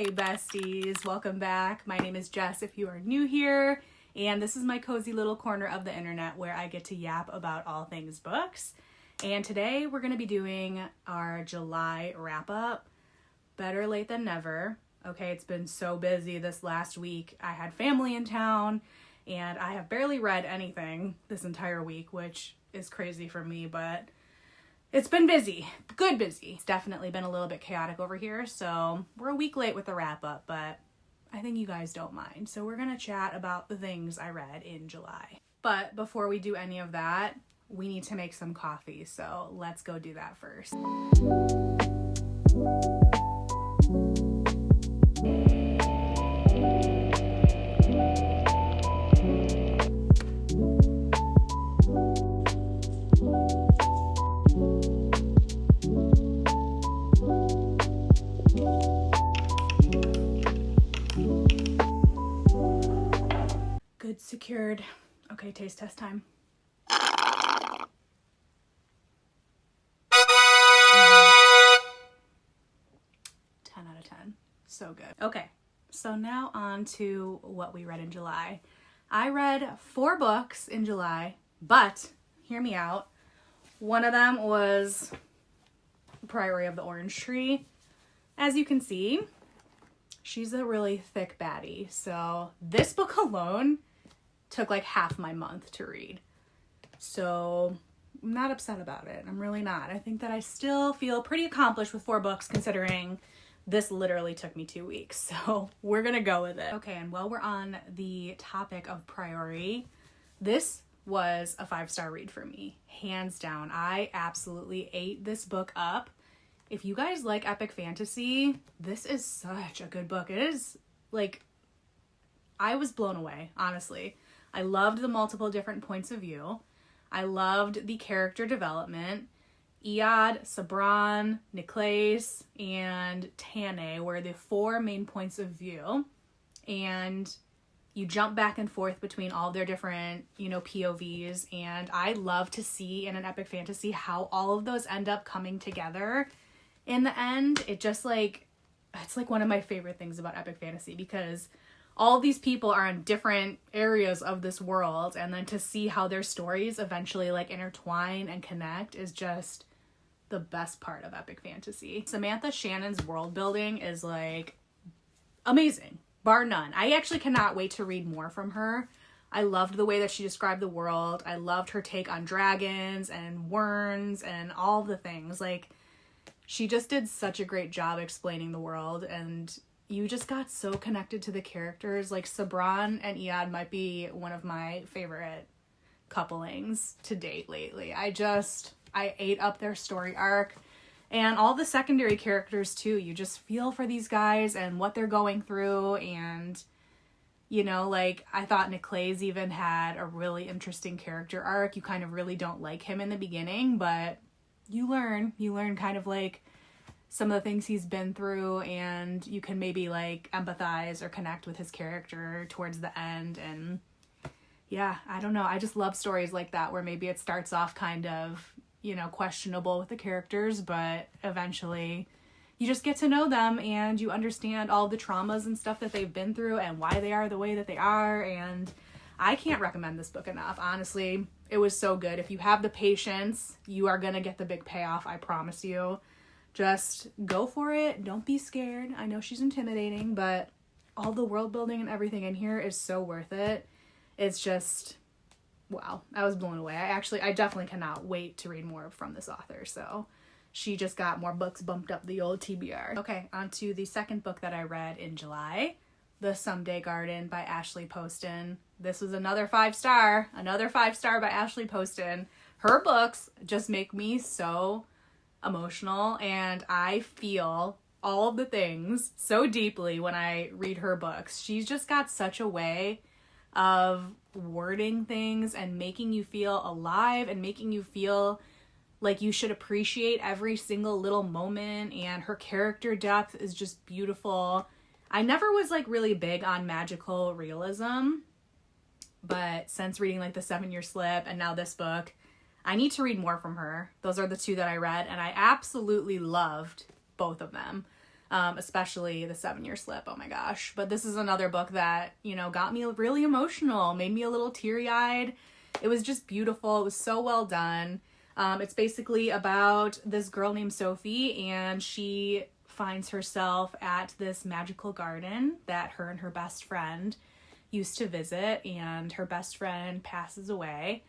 Hey besties, welcome back. My name is Jess if you are new here, and this is my cozy little corner of the internet where I get to yap about all things books. And today we're going to be doing our July wrap-up. Better late than never. Okay, it's been so busy this last week. I had family in town, and I have barely read anything this entire week, which is crazy for me, but it's been busy. Good busy. It's definitely been a little bit chaotic over here, so we're a week late with the wrap-up, but I think you guys don't mind. So we're going to chat about the things I read in July. But before we do any of that, we need to make some coffee, so let's go do that first. Good, secured. Okay, taste test time. 10 out of 10. So good. Okay, so now on to what we read in July. I read 4 books in July, but hear me out. One of them was Priory of the Orange Tree. As you can see, she's a really thick baddie. So this book alone took like half my month to read. So I'm not upset about it. I'm really not. I think that I still feel pretty accomplished with 4 books considering this literally took me 2 weeks. So we're gonna go with it. Okay, and while we're on the topic of Priory, this was a 5-star read for me. Hands down. I absolutely ate this book up. If you guys like epic fantasy, this is such a good book. It is like, I was blown away, honestly. I loved the multiple different points of view. I loved the character development. Iad, Sabran, Niklaes, and Tane were the 4 main points of view. And you jump back and forth between all their different, POVs. And I love to see in an epic fantasy how all of those end up coming together. In the end, it's like one of my favorite things about epic fantasy because all these people are in different areas of this world, and then to see how their stories eventually intertwine and connect is just the best part of epic fantasy. Samantha Shannon's world building is amazing, bar none. I actually cannot wait to read more from her. I loved the way that she described the world. I loved her take on dragons and worms and all the things. She just did such a great job explaining the world, and you just got so connected to the characters. Sabran and Iad might be one of my favorite couplings to date lately. I ate up their story arc, and all the secondary characters too. You just feel for these guys and what they're going through, and I thought Niklaes even had a really interesting character arc. You kind of really don't like him in the beginning, but you learn kind of some of the things he's been through, and you can maybe empathize or connect with his character towards the end. And yeah, I don't know. I just love stories like that where maybe it starts off kind of, questionable with the characters, but eventually you just get to know them and you understand all the traumas and stuff that they've been through and why they are the way that they are. And I can't recommend this book enough. Honestly, it was so good. If you have the patience, you are going to get the big payoff. I promise you. Just go for it. Don't be scared. I know she's intimidating, but all the world building and everything in here is so worth it. It's just, wow. I was blown away. I definitely cannot wait to read more from this author. So she just got more books bumped up the old TBR. Okay, on to the second book that I read in July, The Someday Garden by Ashley Poston. This was another 5-star by Ashley Poston. Her books just make me so emotional, and I feel all of the things so deeply when I read her books. She's just got such a way of wording things and making you feel alive and making you feel like you should appreciate every single little moment, and her character depth is just beautiful. I never was really big on magical realism, but since reading the 7-Year Slip and now this book, I need to read more from her. Those are the 2 that I read, and I absolutely loved both of them. especially The 7-Year Slip. Oh my gosh. But this is another book that, you know, got me really emotional, made me a little teary-eyed. It was just beautiful. It was so well done. It's basically about this girl named Sophie, and she finds herself at this magical garden that her and her best friend used to visit, and her best friend passes away.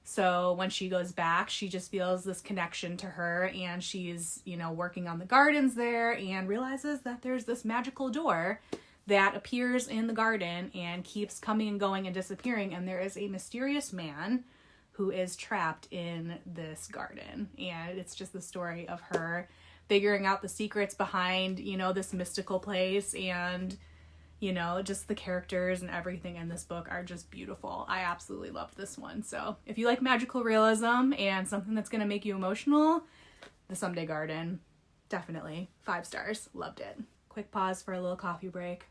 So when she goes back, she just feels this connection to her, and she's, you know, working on the gardens there and realizes that there's this magical door that appears in the garden and keeps coming and going and disappearing, and there is a mysterious man who is trapped in this garden. And it's just the story of her figuring out the secrets behind, you know, this mystical place, and, you know, just the characters and everything in this book are just beautiful. I absolutely loved this one. So if you like magical realism and something that's going to make you emotional, The Someday Garden, definitely 5 stars. Loved it. Quick pause for a little coffee break.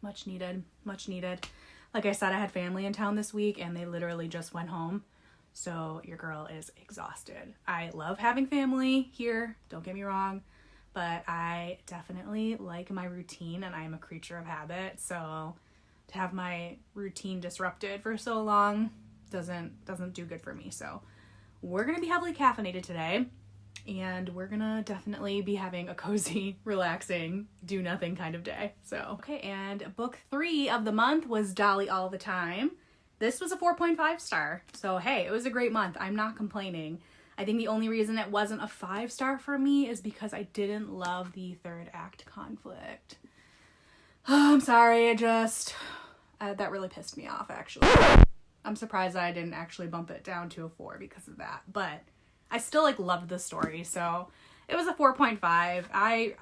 Much needed, much needed. Like I said, I had family in town this week and they literally just went home. So your girl is exhausted. I love having family here, don't get me wrong, but I definitely like my routine and I'm a creature of habit. So to have my routine disrupted for so long doesn't do good for me. So we're going to be heavily caffeinated today, and we're gonna definitely be having a cozy, relaxing, do nothing kind of day. So, okay, and book 3 of the month was Dolly All the Time. This was a 4.5 star. So, hey, it was a great month. I'm not complaining. I think the only reason it wasn't a 5 star for me is because I didn't love the third act conflict. Oh, I'm sorry. That really pissed me off, actually. I'm surprised that I didn't actually bump it down to a 4 because of that. But I still loved the story, so it was a 4.5. I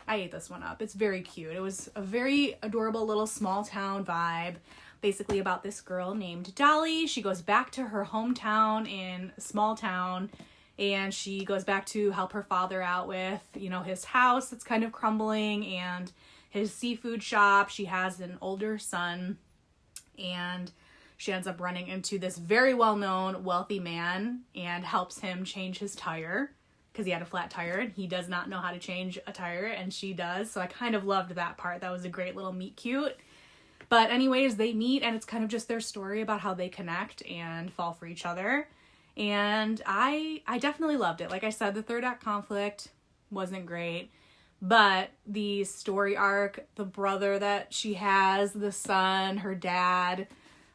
ate this one up. It's very cute. It was a very adorable little small town vibe, basically about this girl named Dolly. She goes back to her hometown in a small town, and she goes back to help her father out with, you know, his house that's kind of crumbling and his seafood shop. She has an older son, and she ends up running into this very well-known wealthy man and helps him change his tire because he had a flat tire and he does not know how to change a tire, and she does. So I kind of loved that part. That was a great little meet cute. But anyways, they meet and it's kind of just their story about how they connect and fall for each other. And I definitely loved it. Like I said, the third act conflict wasn't great, but the story arc, the brother that she has, the son, her dad,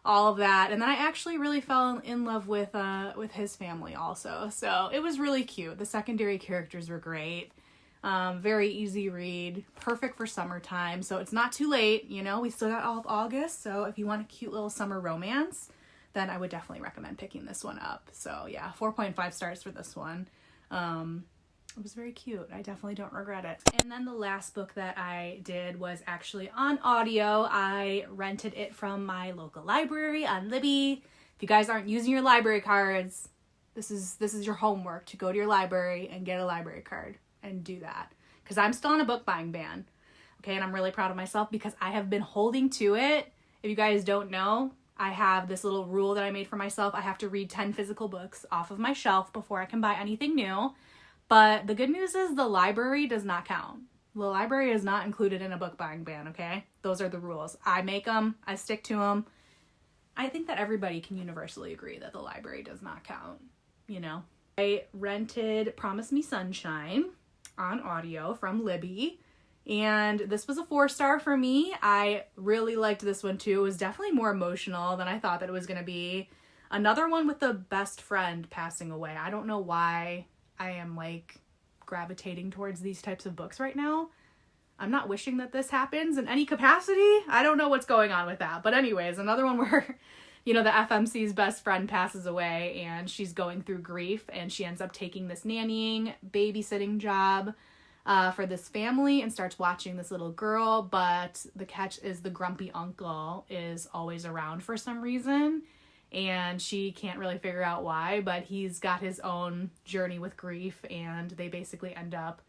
all of that. And then I actually really fell in love with his family also. So it was really cute. The secondary characters were great. Very easy read, perfect for summertime. So it's not too late, you know, we still got all of August. So if you want a cute little summer romance, then I would definitely recommend picking this one up. So yeah, 4.5 stars for this one. It was very cute. I definitely don't regret it. And then the last book that I did was actually on audio. I rented it from my local library on Libby. If you guys aren't using your library cards, this is your homework, to go to your library and get a library card and do that. Because I'm still on a book buying ban. Okay, and I'm really proud of myself because I have been holding to it. If you guys don't know, I have this little rule that I made for myself. I have to read 10 physical books off of my shelf before I can buy anything new. But the good news is the library does not count. The library is not included in a book buying ban, okay? Those are the rules. I make them. I stick to them. I think that everybody can universally agree that the library does not count, you know? I rented Promise Me Sunshine on audio from Libby, and this was a 4-star for me. I really liked this one too. It was definitely more emotional than I thought that it was going to be. Another one with the best friend passing away. I don't know why I am gravitating towards these types of books right now. I'm not wishing that this happens in any capacity. I don't know what's going on with that. But anyways, another one where, you know, the FMC's best friend passes away and she's going through grief, and she ends up taking this nannying, babysitting job for this family and starts watching this little girl. But the catch is the grumpy uncle is always around for some reason, and she can't really figure out why, but he's got his own journey with grief, and they basically end up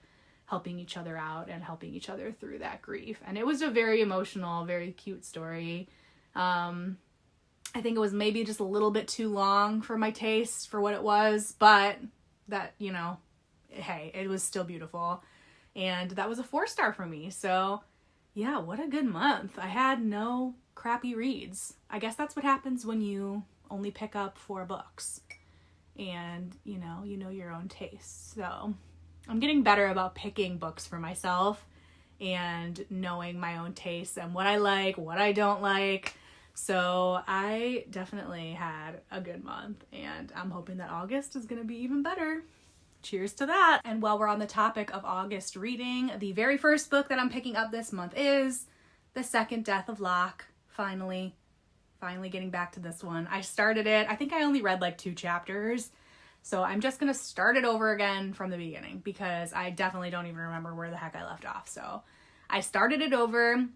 helping each other out and helping each other through that grief. And it was a very emotional, very cute story. I think it was maybe just a little bit too long for my taste for what it was, but that, you know, hey, it was still beautiful. And that was a 4-star for me. So yeah, what a good month. I had no crappy reads. I guess that's what happens when you only pick up 4 books and you know your own tastes. So I'm getting better about picking books for myself and knowing my own tastes and what I like, what I don't like. So I definitely had a good month, and I'm hoping that August is going to be even better. Cheers to that. And while we're on the topic of August reading, the very first book that I'm picking up this month is The Second Death of Locke. Finally getting back to this one. I started it. I think I only read like 2 chapters. So I'm just going to start it over again from the beginning because I definitely don't even remember where the heck I left off. So I started it over.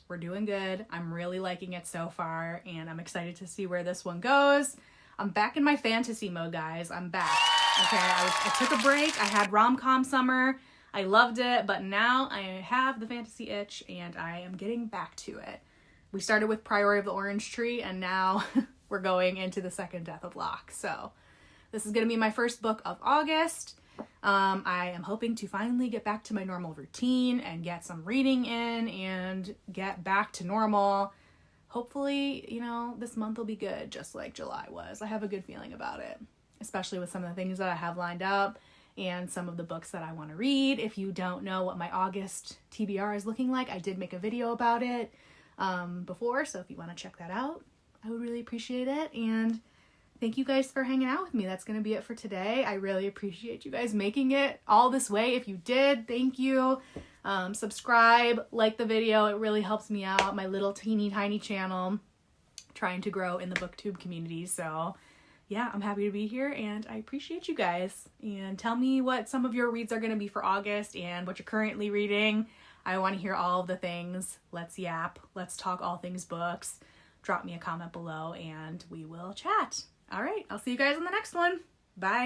We're doing good. I'm really liking it so far, and I'm excited to see where this one goes. I'm back in my fantasy mode, guys. I'm back. Okay, I took a break. I had rom-com summer. I loved it, but now I have the fantasy itch, and I am getting back to it. We started with Priority of the Orange Tree, and now we're going into The Second Death of Locke. So this is going to be my first book of August. I am hoping to finally get back to my normal routine and get some reading in and get back to normal. Hopefully, this month will be good, just like July was. I have a good feeling about it, especially with some of the things that I have lined up and some of the books that I want to read. If you don't know what my August TBR is looking like, I did make a video about it before, so if you want to check that out, I would really appreciate it. And thank you guys for hanging out with me. That's going to be it for today. I really appreciate you guys making it all this way. If you did, thank you. Subscribe, like the video. It really helps me out. My little teeny tiny channel, trying to grow in the booktube community. So yeah, I'm happy to be here, and I appreciate you guys. And tell me what some of your reads are going to be for August and what you're currently reading. I want to hear all of the things. Let's yap. Let's talk all things books. Drop me a comment below and we will chat. All right, I'll see you guys in the next one. Bye.